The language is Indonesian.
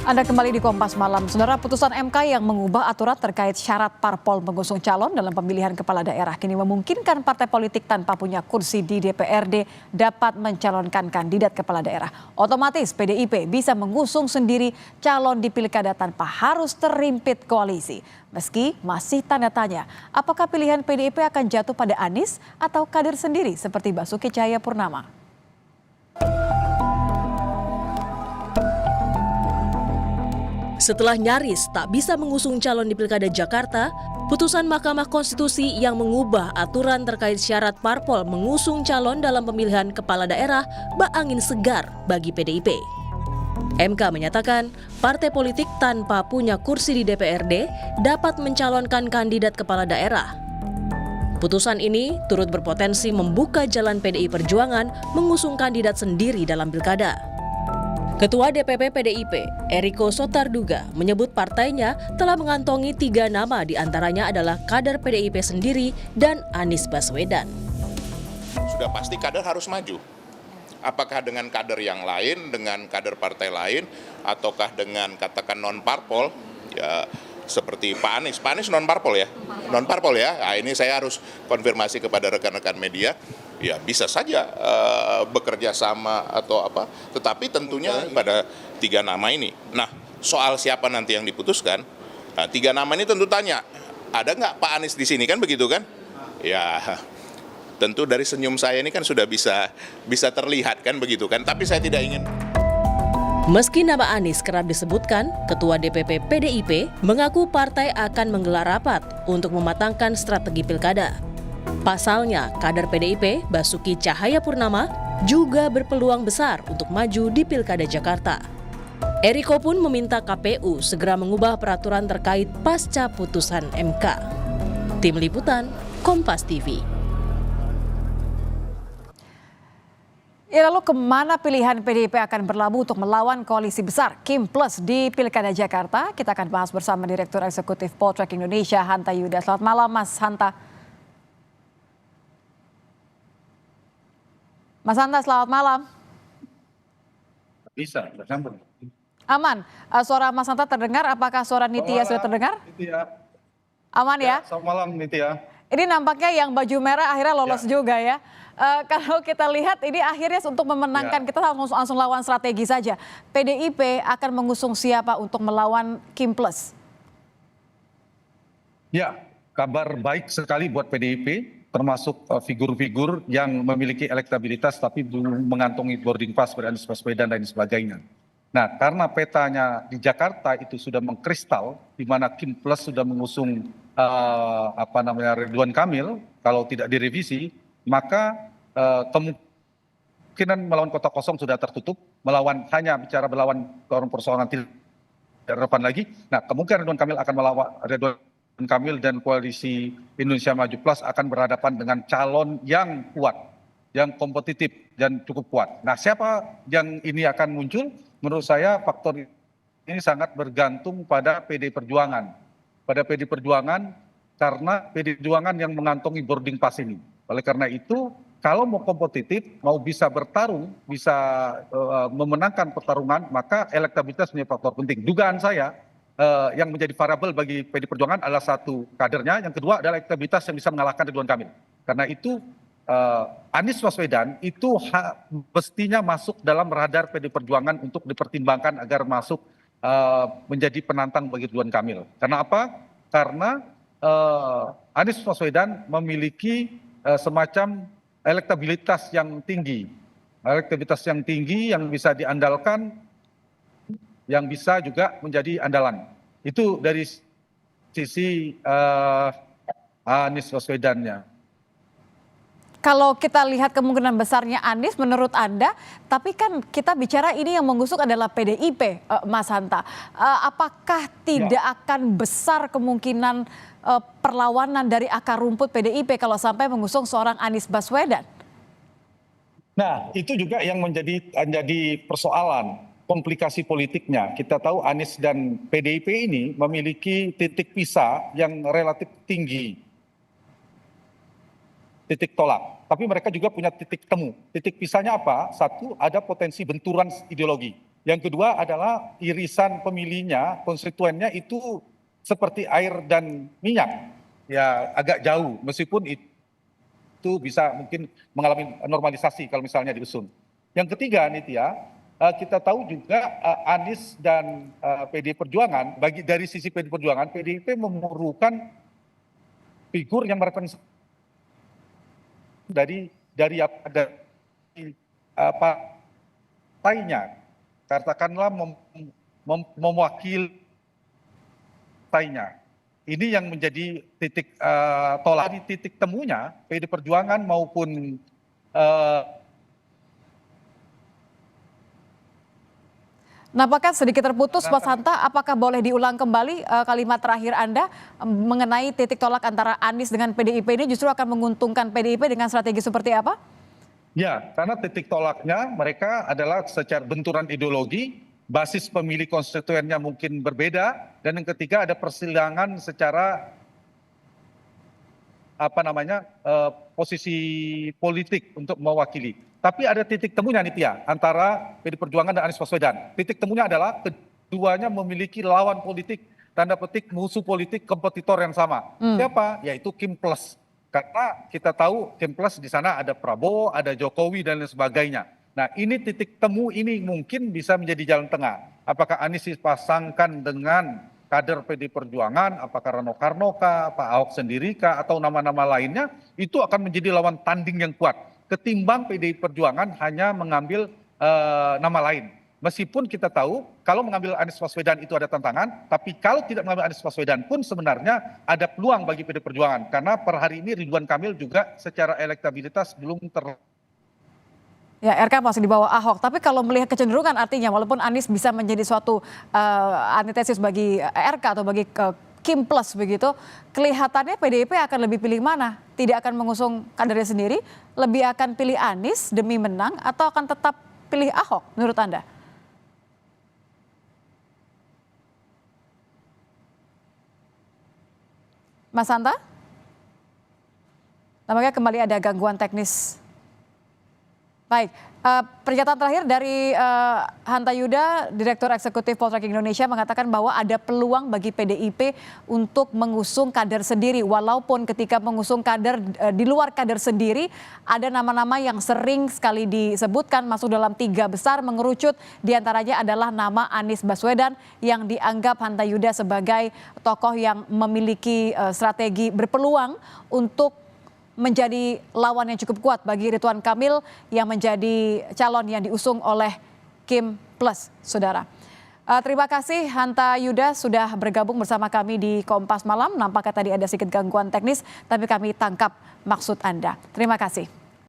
Anda kembali di Kompas Malam. Saudara, putusan MK yang mengubah aturan terkait syarat parpol mengusung calon dalam pemilihan kepala daerah kini memungkinkan partai politik tanpa punya kursi di DPRD dapat mencalonkan kandidat kepala daerah. Otomatis PDIP bisa mengusung sendiri calon di pilkada tanpa harus terimpit koalisi. Meski masih tanda tanya, apakah pilihan PDIP akan jatuh pada Anies atau kader sendiri seperti Basuki Cahayapurnama. Setelah nyaris tak bisa mengusung calon di Pilkada Jakarta, putusan Mahkamah Konstitusi yang mengubah aturan terkait syarat parpol mengusung calon dalam pemilihan kepala daerah bak angin segar bagi PDIP. MK menyatakan partai politik tanpa punya kursi di DPRD dapat mencalonkan kandidat kepala daerah. Putusan ini turut berpotensi membuka jalan PDI Perjuangan mengusung kandidat sendiri dalam pilkada. Ketua DPP PDIP, Eriko Sotarduga, menyebut partainya telah mengantongi 3 nama, diantaranya adalah kader PDIP sendiri dan Anies Baswedan. Sudah pasti kader harus maju. Apakah dengan kader yang lain, dengan kader partai lain, ataukah dengan katakan non-parpol, ya seperti Pak Anies. Pak Anies non-parpol ya? Non-parpol ya? Nah, ini saya harus konfirmasi kepada rekan-rekan media. Ya bisa saja bekerja sama atau apa, tetapi tentunya pada 3 nama ini. Nah, soal siapa nanti yang diputuskan, nah, 3 nama ini tentu tanya, ada nggak Pak Anies di sini kan begitu kan? Ya, tentu dari senyum saya ini kan sudah bisa terlihat kan begitu kan, tapi saya tidak ingin. Meski nama Anies kerap disebutkan, Ketua DPP PDIP mengaku partai akan menggelar rapat untuk mematangkan strategi pilkada. Pasalnya, kader PDIP Basuki Cahayapurnama juga berpeluang besar untuk maju di Pilkada Jakarta. Eriko pun meminta KPU segera mengubah peraturan terkait pasca putusan MK. Tim Liputan, Kompas TV. Ya, lalu kemana pilihan PDIP akan berlabuh untuk melawan koalisi besar Kim Plus di Pilkada Jakarta? Kita akan bahas bersama Direktur Eksekutif Poltreking Indonesia, Hanta Yuda. Selamat malam, Mas Hanta. Mas Hanta, selamat malam. Bisa, bersambung. Aman. Suara Mas Hanta terdengar, apakah suara Nitya sudah terdengar? Nitya. Aman ya? Selamat malam Nitya. Ini nampaknya yang baju merah akhirnya lolos juga ya. Kalau kita lihat ini akhirnya untuk memenangkan, kita langsung lawan strategi saja. PDIP akan mengusung siapa untuk melawan Kim Plus? Ya, kabar baik sekali buat PDIP. Termasuk figur-figur yang memiliki elektabilitas tapi belum mengantongi boarding pass pada Anies Baswedan dan sebagainya. Nah, karena petanya di Jakarta itu sudah mengkristal, di mana Kim Plus sudah mengusung Ridwan Kamil, kalau tidak direvisi, maka kemungkinan melawan kota kosong sudah tertutup, hanya bicara melawan persoalan tidak relevan lagi. Nah, kemungkinan Ridwan Kamil akan melawan Ridwan Kamil dan koalisi Indonesia Maju Plus akan berhadapan dengan calon yang kuat, yang kompetitif dan cukup kuat. Nah, siapa yang ini akan muncul? Menurut saya faktor ini sangat bergantung pada PD Perjuangan. Pada PD Perjuangan, karena PD Perjuangan yang mengantongi boarding pass ini. Oleh karena itu, kalau mau kompetitif, mau bisa bertarung, bisa memenangkan pertarungan, maka elektabilitas menjadi faktor penting. Dugaan saya, yang menjadi variabel bagi PD Perjuangan adalah satu kadernya, yang kedua adalah elektabilitas yang bisa mengalahkan Ridwan Kamil. Karena itu Anies Baswedan itu mestinya masuk dalam radar PD Perjuangan untuk dipertimbangkan agar masuk menjadi penantang bagi Ridwan Kamil. Karena apa? Karena Anies Baswedan memiliki semacam elektabilitas yang tinggi yang bisa diandalkan, yang bisa juga menjadi andalan. Itu dari sisi Anies Baswedannya. Kalau kita lihat kemungkinan besarnya Anies menurut Anda, tapi kan kita bicara ini yang mengusung adalah PDIP, Mas Hanta. Apakah tidak akan besar kemungkinan perlawanan dari akar rumput PDIP kalau sampai mengusung seorang Anies Baswedan? Nah, itu juga yang menjadi persoalan. Komplikasi politiknya, kita tahu Anies dan PDIP ini memiliki titik pisah yang relatif tinggi, titik tolak. Tapi mereka juga punya titik temu. Titik pisahnya apa? Satu, ada potensi benturan ideologi. Yang kedua adalah irisan pemilihnya, konstituennya itu seperti air dan minyak, ya agak jauh, meskipun itu bisa mungkin mengalami normalisasi kalau misalnya diusung. Yang ketiga, Nitya, kita tahu juga Anies dan PDI Perjuangan, dari sisi PDI Perjuangan, PDIP memerlukan figur yang merepresentasi dari partainya, katakanlah mewakili partainya. Ini yang menjadi titik tolak, di titik temunya PDI Perjuangan maupun Nampaknya sedikit terputus, Mas Hanta. Apakah boleh diulang kembali kalimat terakhir Anda mengenai titik tolak antara Anies dengan PDIP ini justru akan menguntungkan PDIP dengan strategi seperti apa? ya, karena titik tolaknya mereka adalah secara benturan ideologi, basis pemilih konstituennya mungkin berbeda, dan yang ketiga ada persilangan secara posisi politik untuk mewakili. Tapi ada titik temunya Nitya antara PDI Perjuangan dan Anies Baswedan. Titik temunya adalah keduanya memiliki lawan politik, tanda petik musuh politik, kompetitor yang sama. Siapa? Yaitu Kim Plus. Karena kita tahu Kim Plus di sana ada Prabowo, ada Jokowi dan lain sebagainya. Nah, ini titik temu ini mungkin bisa menjadi jalan tengah. Apakah Anies dipasangkan dengan kader PDI Perjuangan, apakah Rano Karno kah, Pak Ahok sendiri kah, atau nama-nama lainnya, itu akan menjadi lawan tanding yang kuat. Ketimbang PDI Perjuangan hanya mengambil nama lain. Meskipun kita tahu kalau mengambil Anies Baswedan itu ada tantangan, tapi kalau tidak mengambil Anies Baswedan pun sebenarnya ada peluang bagi PDI Perjuangan. Karena per hari ini Ridwan Kamil juga secara elektabilitas belum Ya, RK masih di bawah Ahok. Tapi kalau melihat kecenderungan artinya walaupun Anies bisa menjadi suatu antitesis bagi RK atau bagi Kim Plus begitu, kelihatannya PDIP akan lebih pilih mana? Tidak akan mengusung kadernya sendiri, lebih akan pilih Anies demi menang atau akan tetap pilih Ahok menurut Anda? Mas Hanta? Nampaknya kembali ada gangguan teknis. Baik, pernyataan terakhir dari Hanta Yuda, Direktur Eksekutif Poltreking Indonesia mengatakan bahwa ada peluang bagi PDIP untuk mengusung kader sendiri. Walaupun ketika mengusung kader di luar kader sendiri, ada nama-nama yang sering sekali disebutkan masuk dalam 3 besar mengerucut. Diantaranya adalah nama Anies Baswedan yang dianggap Hanta Yuda sebagai tokoh yang memiliki strategi berpeluang untuk menjadi lawan yang cukup kuat bagi Ridwan Kamil yang menjadi calon yang diusung oleh Kim Plus, saudara. Terima kasih Hanta Yuda sudah bergabung bersama kami di Kompas Malam. Nampaknya tadi ada sedikit gangguan teknis, tapi kami tangkap maksud Anda. Terima kasih.